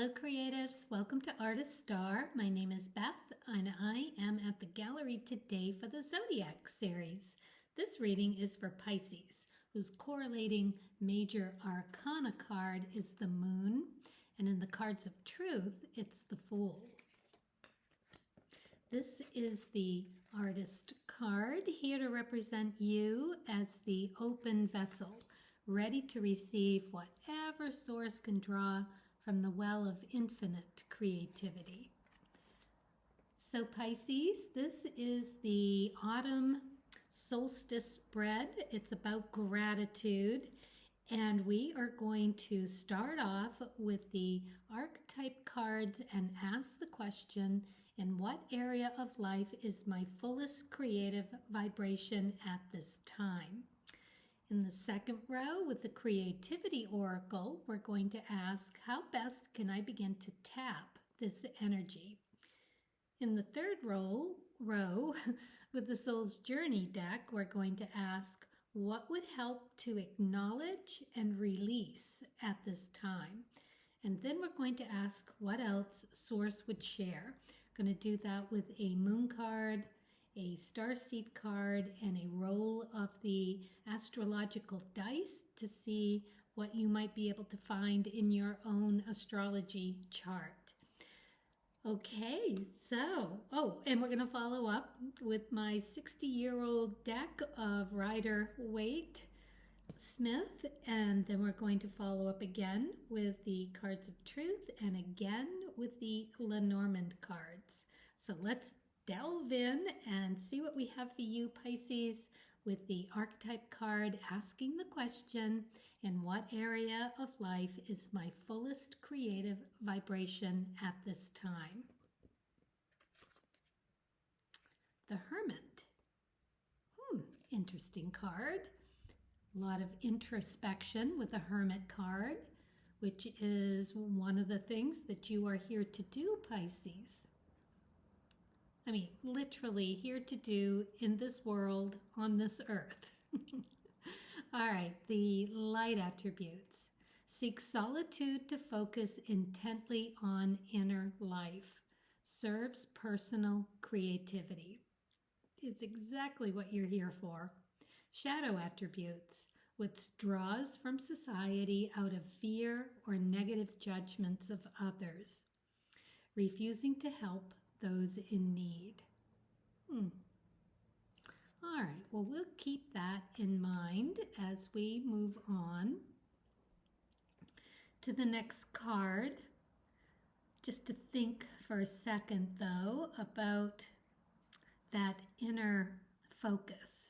Hello creatives, welcome to Artist Star. My name is Beth and I am at the gallery today for the Zodiac series. This reading is for Pisces, whose correlating major arcana card is the Moon, and in the cards of truth, it's the Fool. This is the Artist card, here to represent you as the open vessel, ready to receive whatever source can draw from the well of infinite creativity. So Pisces, this is the autumn solstice spread. It's about gratitude, and we are going to start off with the archetype cards and ask the question, in what area of life is my fullest creative vibration at this time? In the second row with the Creativity Oracle, we're going to ask, how best can I begin to tap this energy? In the third row with the Soul's Journey deck, we're going to ask, what would help to acknowledge and release at this time? And then we're going to ask what else Source would share. We're going to do that with a Moon card, a starseed card, and a roll of the astrological dice to see what you might be able to find in your own astrology chart. Okay, so, and we're going to follow up with my 60-year-old deck of Rider-Waite Smith, and then we're going to follow up again with the cards of truth and again with the Lenormand cards. So let's delve in and see what we have for you, Pisces, with the archetype card asking the question, in what area of life is my fullest creative vibration at this time? The Hermit. Interesting card. A lot of introspection with the Hermit card, which is one of the things that you are here to do, Pisces. I mean, literally here to do in this world, on this earth. All right, the light attributes. Seek solitude to focus intently on inner life. Serves personal creativity. It's exactly what you're here for. Shadow attributes. Withdraws from society out of fear or negative judgments of others. Refusing to help those in need. All right, well, we'll keep that in mind as we move on to the next card. Just to think for a second, though, about that inner focus,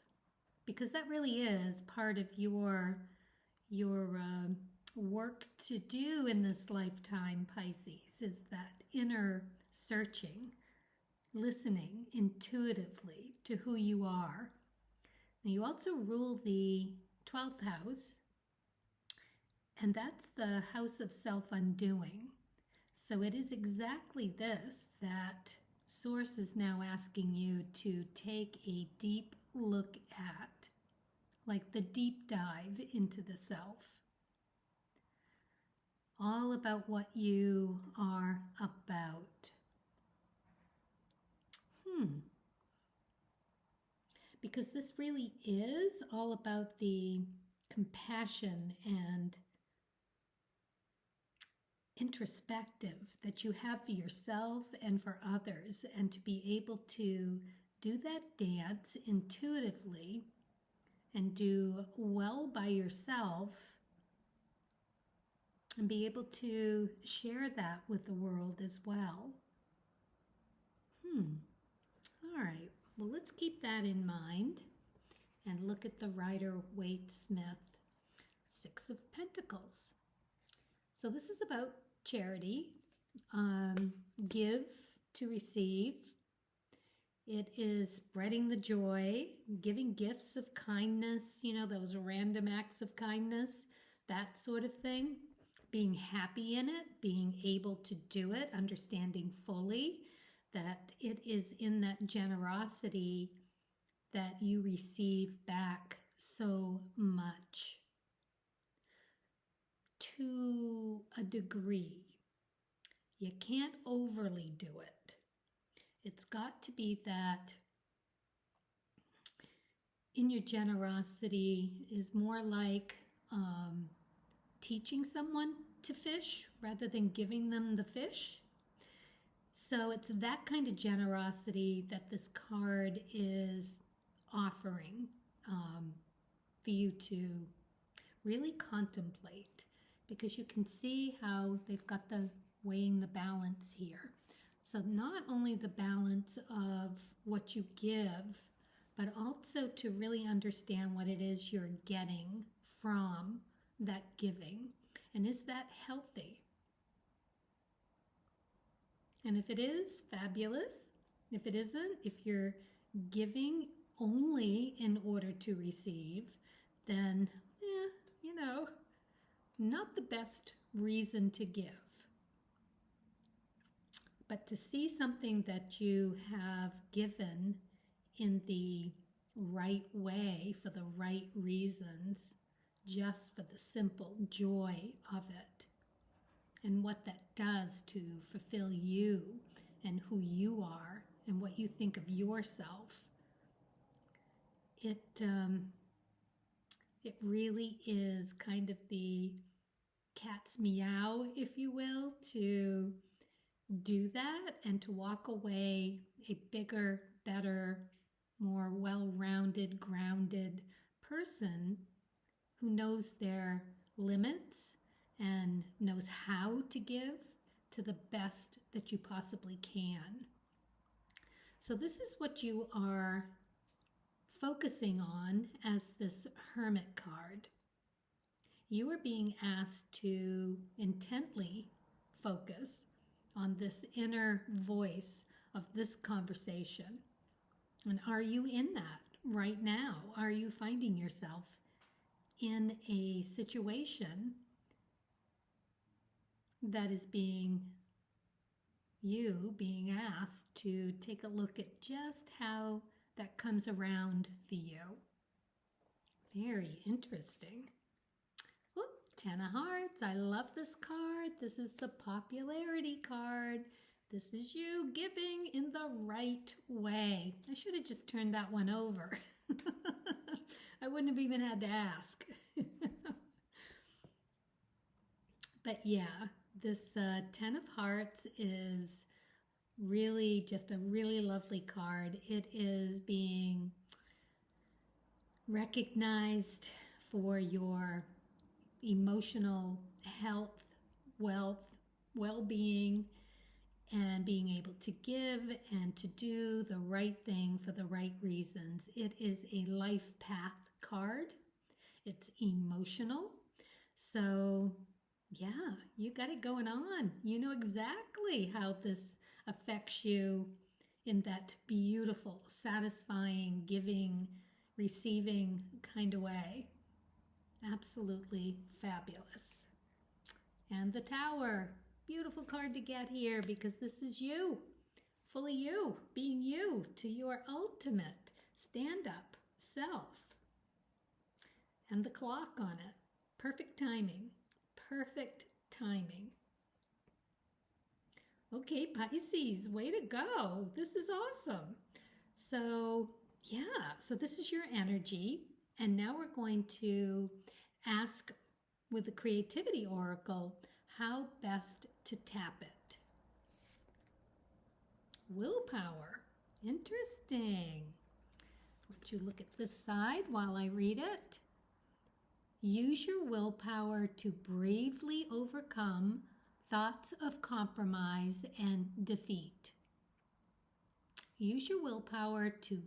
because that really is part of your work to do in this lifetime, Pisces, is that inner searching, listening intuitively to who you are. Now, you also rule the 12th house, and that's the house of self-undoing. So it is exactly this that Source is now asking you to take a deep look at, like the deep dive into the self. All about what you are about. Because this really is all about the compassion and introspective that you have for yourself and for others, and to be able to do that dance intuitively and do well by yourself and be able to share that with the world as well. All right, well, let's keep that in mind and look at the Rider-Waite Smith Six of Pentacles. So this is about charity, give to receive. It is spreading the joy, giving gifts of kindness, you know, those random acts of kindness, that sort of thing. Being happy in it, being able to do it, understanding fully that it is in that generosity that you receive back so much. To a degree. You can't overly do it. It's got to be that in your generosity is more like teaching someone to fish rather than giving them the fish. So it's that kind of generosity that this card is offering for you to really contemplate, because you can see how they've got the weighing the balance here. So not only the balance of what you give, but also to really understand what it is you're getting from that giving. And is that healthy? And if it is, fabulous. If it isn't, if you're giving only in order to receive, then, not the best reason to give. But to see something that you have given in the right way, for the right reasons, just for the simple joy of it, and what that does to fulfill you and who you are and what you think of yourself, it really is kind of the cat's meow, if you will, to do that and to walk away a bigger, better, more well-rounded, grounded person who knows their limits and knows how to give to the best that you possibly can. So this is what you are focusing on as this Hermit card. You are being asked to intently focus on this inner voice of this conversation. And are you in that right now? Are you finding yourself in a situation that is being asked to take a look at just how that comes around for you? Very interesting. Oop, 10 of Hearts. I love this card. This is the popularity card. This is you giving in the right way. I should have just turned that one over. I wouldn't have even had to ask. But yeah, this 10 of Hearts is really just a really lovely card. It is being recognized for your emotional health, wealth, well-being, and being able to give and to do the right thing for the right reasons. It is a life path card. It's emotional. So yeah, you got it going on. You know exactly how this affects you in that beautiful, satisfying, giving, receiving kind of way. Absolutely fabulous. And the Tower. Beautiful card to get here, because this is you, fully you, being you to your ultimate stand-up self. And the clock on it. Perfect timing. Perfect timing. Okay, Pisces, way to go. This is awesome. So, yeah, so this is your energy. And now we're going to ask with the Creativity Oracle how best to tap it. Willpower. Interesting. Let you look at this side while I read it. Use your willpower to bravely overcome thoughts of compromise and defeat. Use your willpower to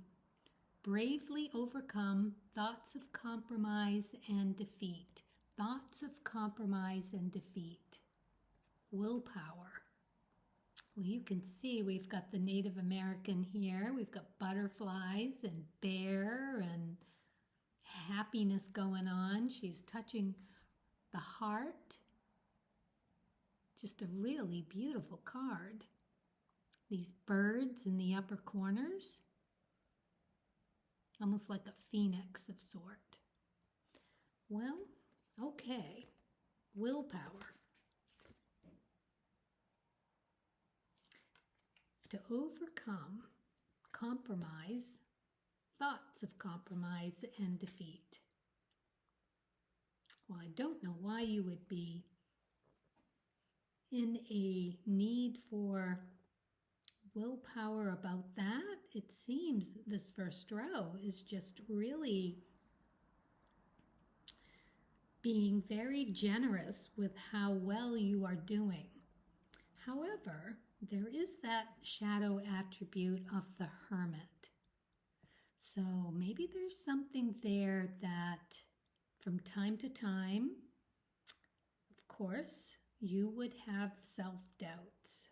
bravely overcome thoughts of compromise and defeat. Thoughts of compromise and defeat. Willpower. Well, you can see we've got the Native American here. We've got butterflies and bear and happiness going on. She's touching the heart. Just a really beautiful card. These birds in the upper corners. Almost like a phoenix of sort. Well, okay. Willpower. to overcome, compromise, thoughts of compromise and defeat. Well, I don't know why you would be in a need for willpower about that. It seems this first row is just really being very generous with how well you are doing. However, there is that shadow attribute of the Hermit. So maybe there's something there that from time to time, of course, you would have self-doubts.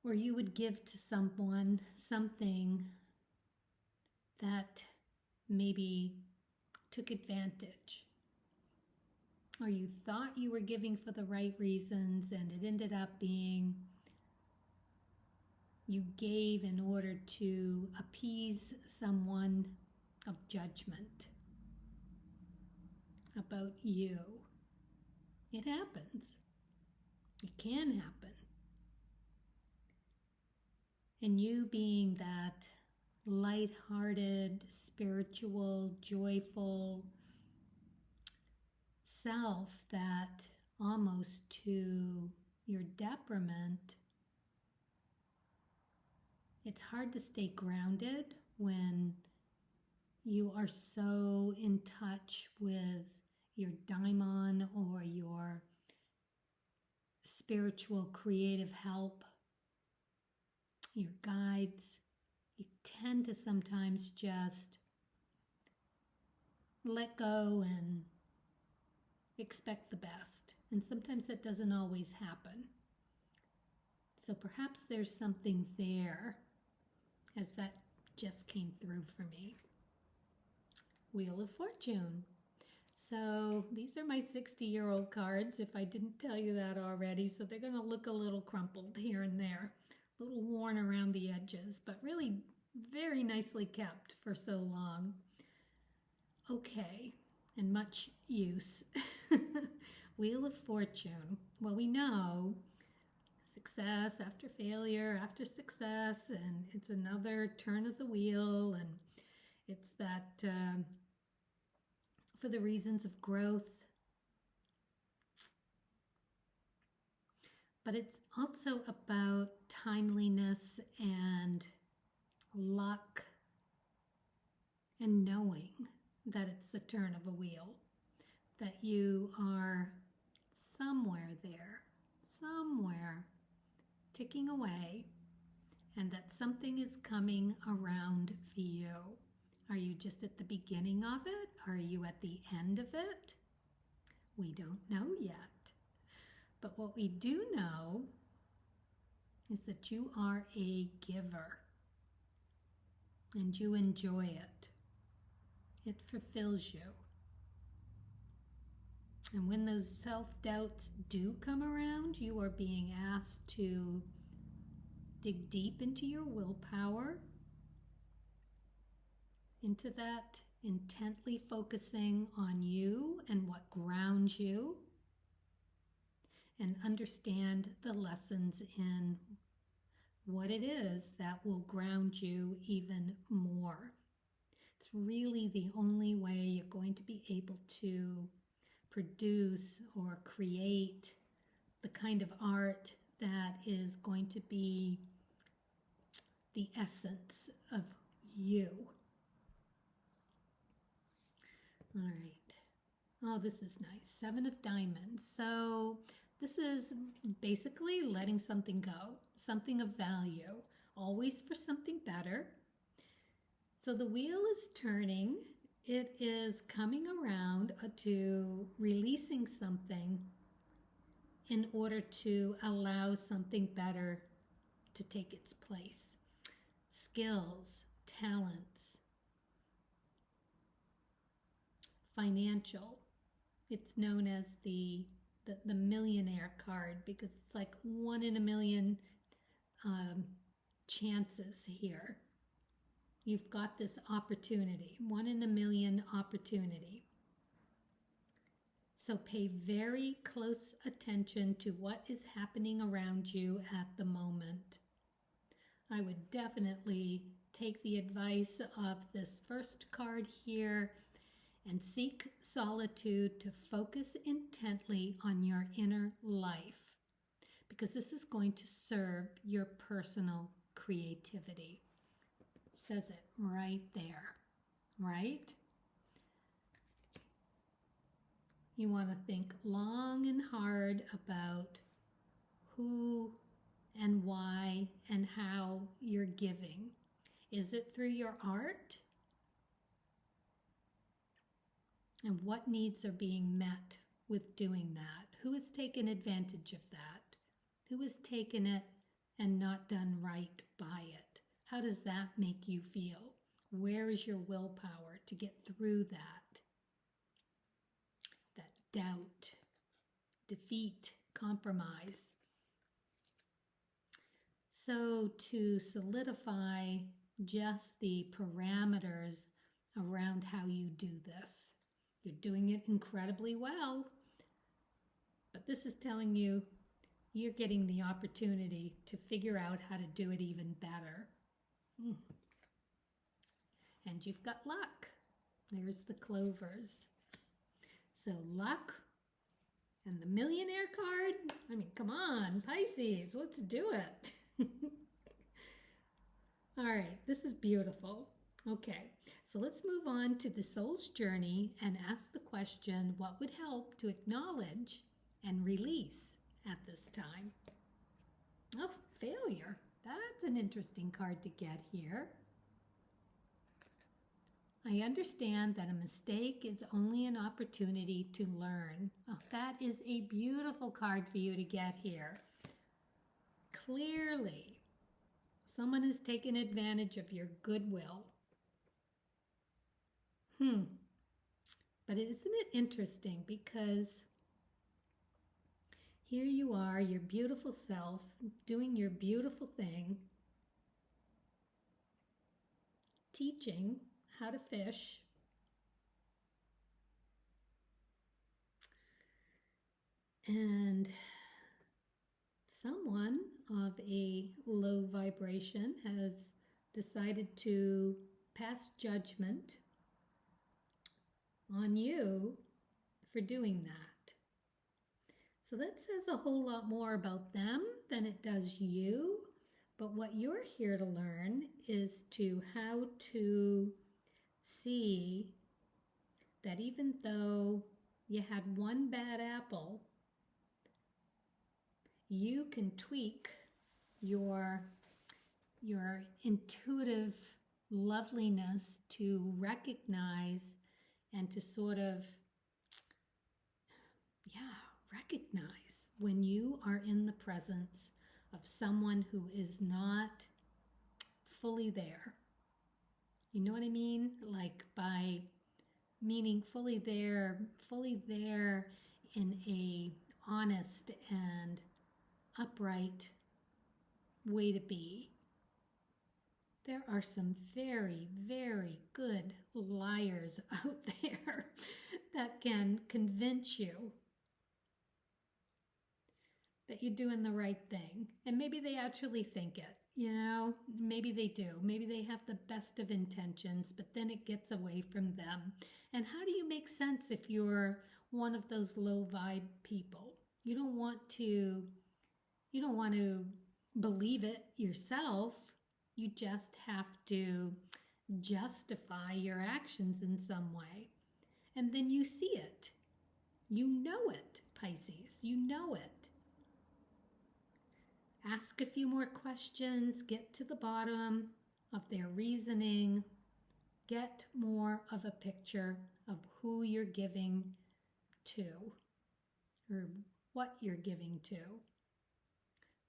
Or you would give to someone something that maybe took advantage. Or you thought you were giving for the right reasons and it ended up being you gave in order to appease someone of judgment about you. It happens. It can happen. And you being that light-hearted, spiritual, joyful self that almost to your detriment, it's hard to stay grounded when you are so in touch with your daimon or your spiritual creative help, your guides. You tend to sometimes just let go and expect the best. And sometimes that doesn't always happen. So perhaps there's something there, as that just came through for me. Wheel of Fortune. So these are my 60-year-old cards, if I didn't tell you that already. So they're going to look a little crumpled here and there, a little worn around the edges, but really very nicely kept for so long. Okay, and much use. Wheel of Fortune. Well, we know success after failure after success, and it's another turn of the wheel, and it's that for the reasons of growth. But it's also about timeliness and luck and knowing that it's the turn of a wheel, that you are somewhere there, somewhere ticking away, and that something is coming around for you. Are you just at the beginning of it? Are you at the end of it? We don't know yet. But what we do know is that you are a giver and you enjoy it. It fulfills you. And when those self-doubts do come around, you are being asked to dig deep into your willpower, into that intently focusing on you and what grounds you, and understand the lessons in what it is that will ground you even more. It's really the only way you're going to be able to produce or create the kind of art that is going to be the essence of you. All right. Oh, this is nice. 7 of Diamonds. So this is basically letting something go, something of value, always for something better. So the wheel is turning. It is coming around to releasing something in order to allow something better to take its place. Skills, talents, financial. It's known as the millionaire card because it's like 1 in a million chances here. You've got this opportunity, 1 in a million opportunity. So pay very close attention to what is happening around you at the moment. I would definitely take the advice of this first card here and seek solitude to focus intently on your inner life, because this is going to serve your personal creativity. It says it right there, right? You want to think long and hard about who and why and how you're giving. Is it through your art? And what needs are being met with doing that? Who has taken advantage of that? Who has taken it and not done right by it? How does that make you feel? Where is your willpower to get through that? That doubt, defeat, compromise. So to solidify just the parameters around how you do this, you're doing it incredibly well, but this is telling you you're getting the opportunity to figure out how to do it even better. And you've got luck. There's the clovers. So luck and the millionaire card. I mean, come on, Pisces, let's do it. All right, this is beautiful. Okay, so let's move on to the soul's journey and ask the question, what would help to acknowledge and release at this time? Oh, failure. That's an interesting card to get here. I understand that a mistake is only an opportunity to learn. Oh, that is a beautiful card for you to get here. Clearly, someone has taken advantage of your goodwill. But isn't it interesting, because here you are, your beautiful self, doing your beautiful thing, teaching how to fish, and someone of a low vibration has decided to pass judgment on you for doing that. So that says a whole lot more about them than it does you. But what you're here to learn is how to see that even though you had one bad apple, you can tweak your intuitive loveliness to recognize and to sort of, recognize when you are in the presence of someone who is not fully there. You know what I mean? Like, by meaning fully there in a honest and upright way to be. There are some very, very good liars out there that can convince you that you're doing the right thing. And maybe they actually think it, maybe they do. Maybe they have the best of intentions, but then it gets away from them. And how do you make sense if you're one of those low vibe people? You don't want to believe it yourself. You just have to justify your actions in some way. And then you see it. You know it, Pisces. You know it. Ask a few more questions. Get to the bottom of their reasoning. Get more of a picture of who you're giving to or what you're giving to.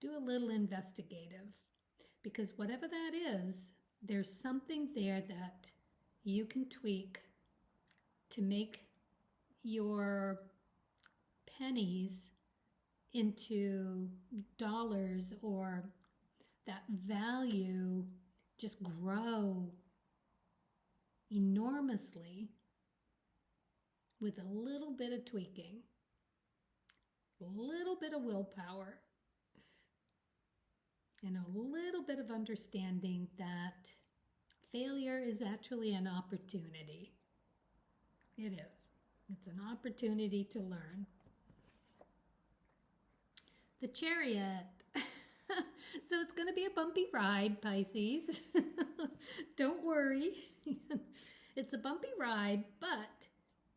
Do a little investigative, because whatever that is, there's something there that you can tweak to make your pennies into dollars, or that value just grow enormously with a little bit of tweaking, a little bit of willpower, and a little bit of understanding that failure is actually an opportunity. It is. It's an opportunity to learn. The Chariot. So it's going to be a bumpy ride, Pisces. Don't worry. It's a bumpy ride, but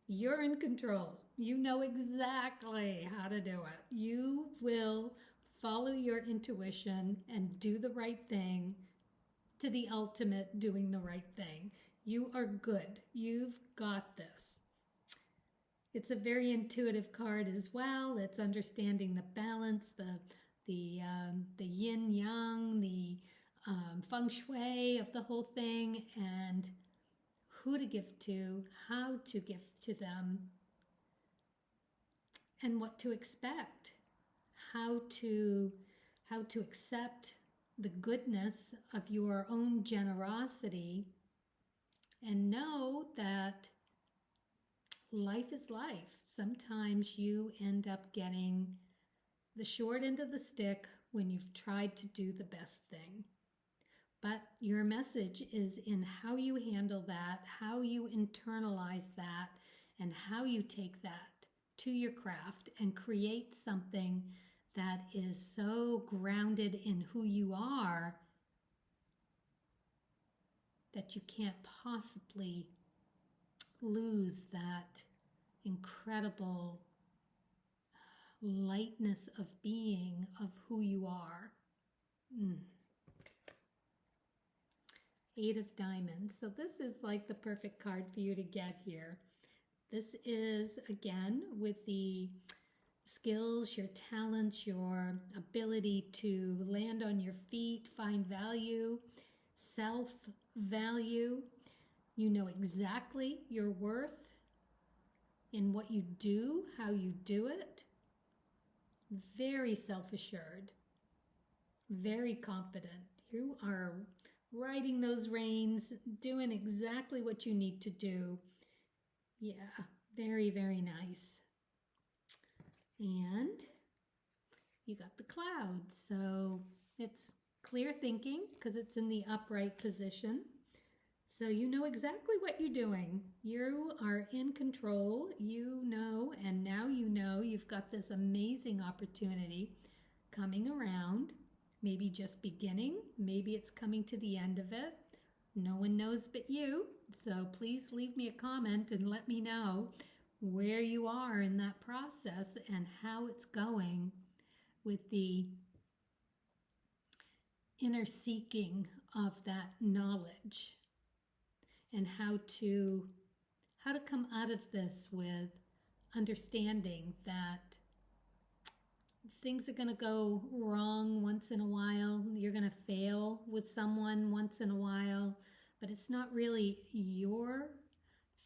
you're in control. You know exactly how to do it. You will follow your intuition and do the right thing to the ultimate doing the right thing. You are good. You've got this. It's a very intuitive card as well. It's understanding the balance, the yin yang, the feng shui of the whole thing, and who to give to, how to give to them, and what to expect, how to accept the goodness of your own generosity, and know that life is life. Sometimes you end up getting the short end of the stick when you've tried to do the best thing. But your message is in how you handle that, how you internalize that, and how you take that to your craft and create something that is so grounded in who you are that you can't possibly lose that incredible lightness of being of who you are. Eight of Diamonds. So this is like the perfect card for you to get here. This is, again, with the skills, your talents, your ability to land on your feet, find value, self-value. You know exactly your worth in what you do, how you do it. Very self-assured, very confident. You are riding those reins, doing exactly what you need to do. Yeah, very, very nice. And you got the Clouds. So it's clear thinking because it's in the upright position. So you know exactly what you're doing. You are in control, you know, and now you know you've got this amazing opportunity coming around, maybe just beginning, maybe it's coming to the end of it. No one knows but you, so please leave me a comment and let me know where you are in that process and how it's going with the inner seeking of that knowledge. And how to come out of this with understanding that things are going to go wrong once in a while. You're going to fail with someone once in a while, but it's not really your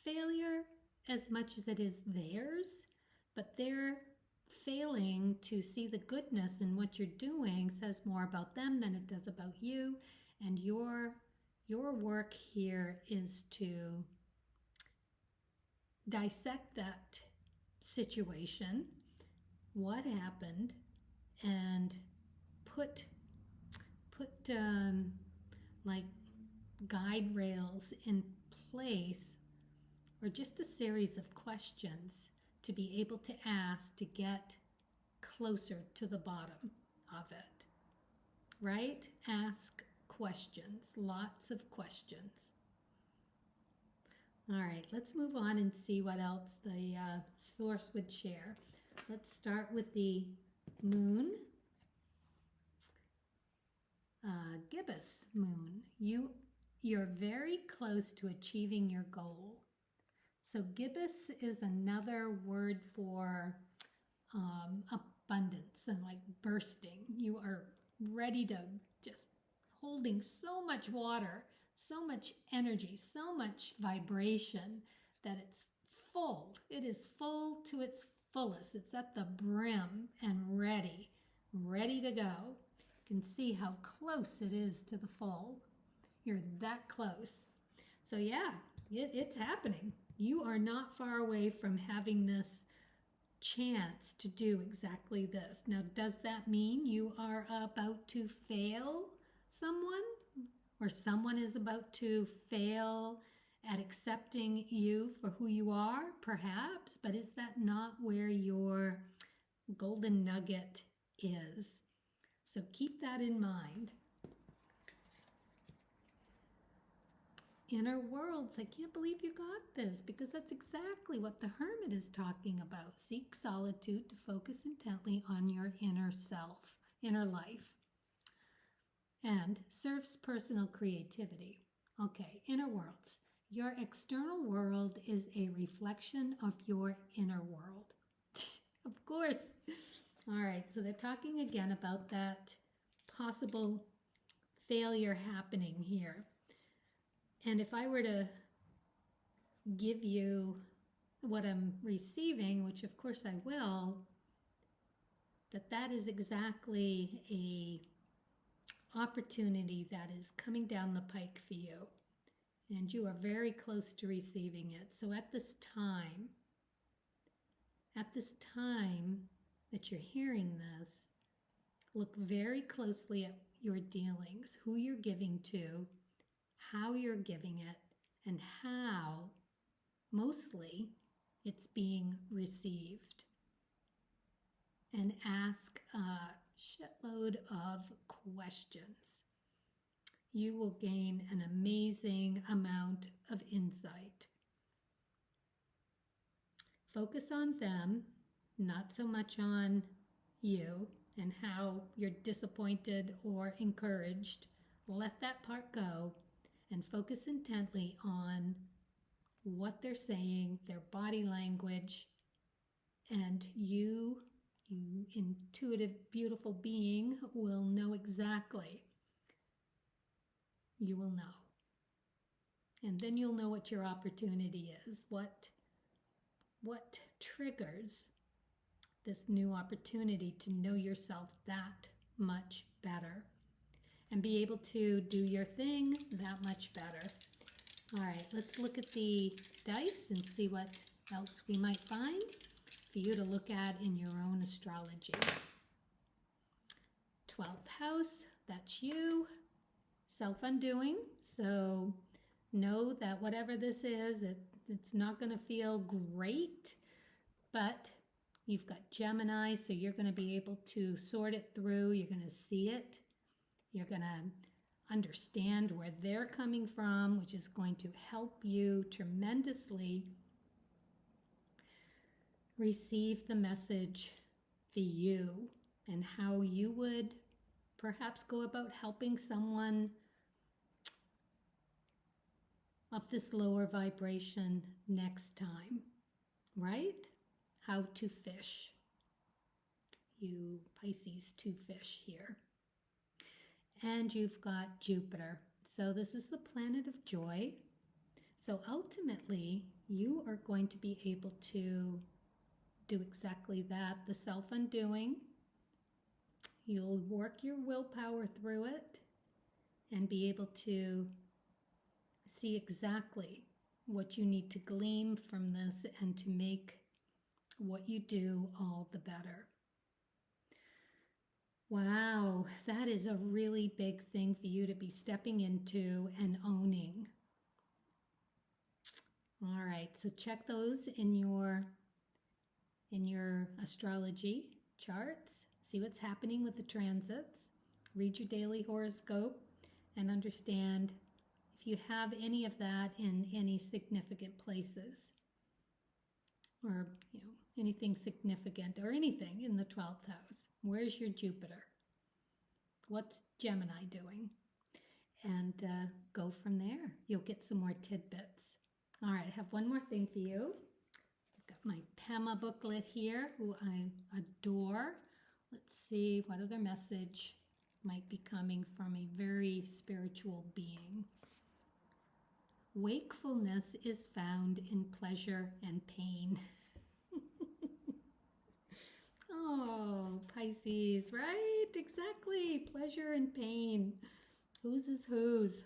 failure as much as it is theirs. But their failing to see the goodness in what you're doing says more about them than it does about you. And your work here is to dissect that situation, what happened, and put like guide rails in place, or just a series of questions to be able to ask to get closer to the bottom of it, right? Ask questions, lots of questions. All right, let's move on and see what else the source would share. Let's start with the moon. Gibbous moon, you're very close to achieving your goal. So gibbous is another word for abundance and like bursting. You are ready to just holding so much water, so much energy, so much vibration that it's full. It is full to its fullest. It's at the brim and ready to go. You can see how close it is to the full. You're that close. So yeah, it's happening. You are not far away from having this chance to do exactly this. Now, does that mean you are about to fail someone, or someone is about to fail at accepting you for who you are? Perhaps, but is that not where your golden nugget is? So keep that in mind. Inner worlds, I can't believe you got this, because that's exactly what the Hermit is talking about. Seek solitude to focus intently on your inner self, inner life, and serves personal creativity. Okay, inner worlds. Your external world is a reflection of your inner world. Of course. All right, so they're talking again about that possible failure happening here. And if I were to give you what I'm receiving, which of course I will, that is exactly a opportunity that is coming down the pike for you. And you are very close to receiving it. So at this time that you're hearing this, look very closely at your dealings, who you're giving to, how you're giving it, and how, mostly, it's being received. And ask a shitload of questions. You will gain an amazing amount of insight. Focus on them, not so much on you and how you're disappointed or encouraged. Let that part go and focus intently on what they're saying, their body language, and you intuitive, beautiful being, will know exactly. You will know. And then you'll know what your opportunity is, what triggers this new opportunity to know yourself that much better and be able to do your thing that much better. All right, let's look at the dice and see what else we might find for you to look at in your own astrology. 12th house, that's you. Self-undoing, so know that whatever this is, it's not going to feel great, but you've got Gemini, so you're going to be able to sort it through. You're going to see it. You're going to understand where they're coming from, which is going to help you tremendously receive the message for you and how you would perhaps go about helping someone of this lower vibration next time, right? How to fish. You Pisces, to fish here. And you've got Jupiter. So this is the planet of joy. So ultimately, you are going to be able to do exactly that, the self-undoing. You'll work your willpower through it and be able to see exactly what you need to glean from this and to make what you do all the better. Wow, that is a really big thing for you to be stepping into and owning. All right, so check those in your astrology charts. See what's happening with the transits. Read your daily horoscope and understand if you have any of that in any significant places, or anything significant or anything in the 12th house. Where's your Jupiter? What's Gemini doing? And go from there. You'll get some more tidbits. All right, I have one more thing for you. I've got my Pema booklet here, who I adore. Let's see what other message might be coming from a very spiritual being. Wakefulness is found in pleasure and pain. Oh, Pisces, right? Exactly. Pleasure and pain. Whose is whose?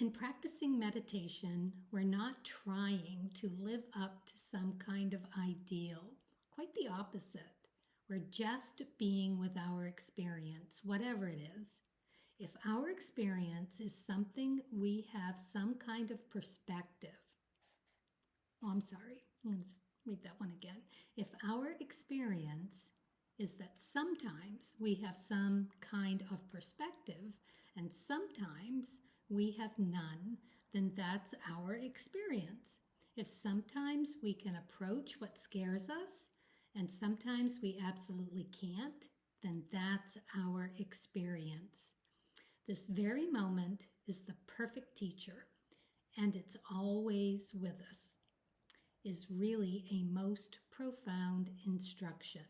In practicing meditation, we're not trying to live up to some kind of ideal. Quite the opposite. We're just being with our experience, whatever it is. If our experience is something we have some kind of perspective. Oh, I'm sorry. Let's read that one again. If our experience is that sometimes we have some kind of perspective and sometimes we have none, then that's our experience. If sometimes we can approach what scares us and sometimes we absolutely can't, then that's our experience. This very moment is the perfect teacher, and it's always with us, is really a most profound instruction.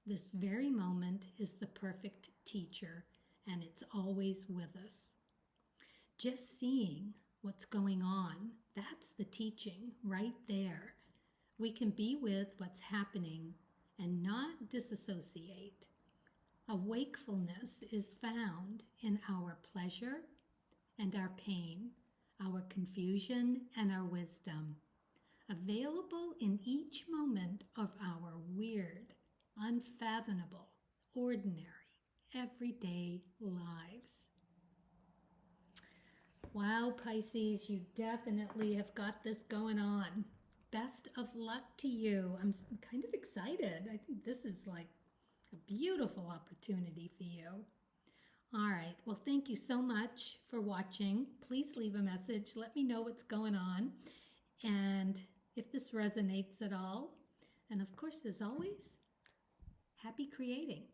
This very moment is the perfect teacher, and it's always with us. Just seeing what's going on, that's the teaching right there. We can be with what's happening and not disassociate. A wakefulness is found in our pleasure and our pain, our confusion and our wisdom, available in each moment of our weird, unfathomable, ordinary, everyday lives. Wow, Pisces, you definitely have got this going on. Best of luck to you. I'm kind of excited. I think this is like a beautiful opportunity for you. All right. Well, thank you so much for watching. Please leave a message. Let me know what's going on and if this resonates at all. And of course, as always, happy creating.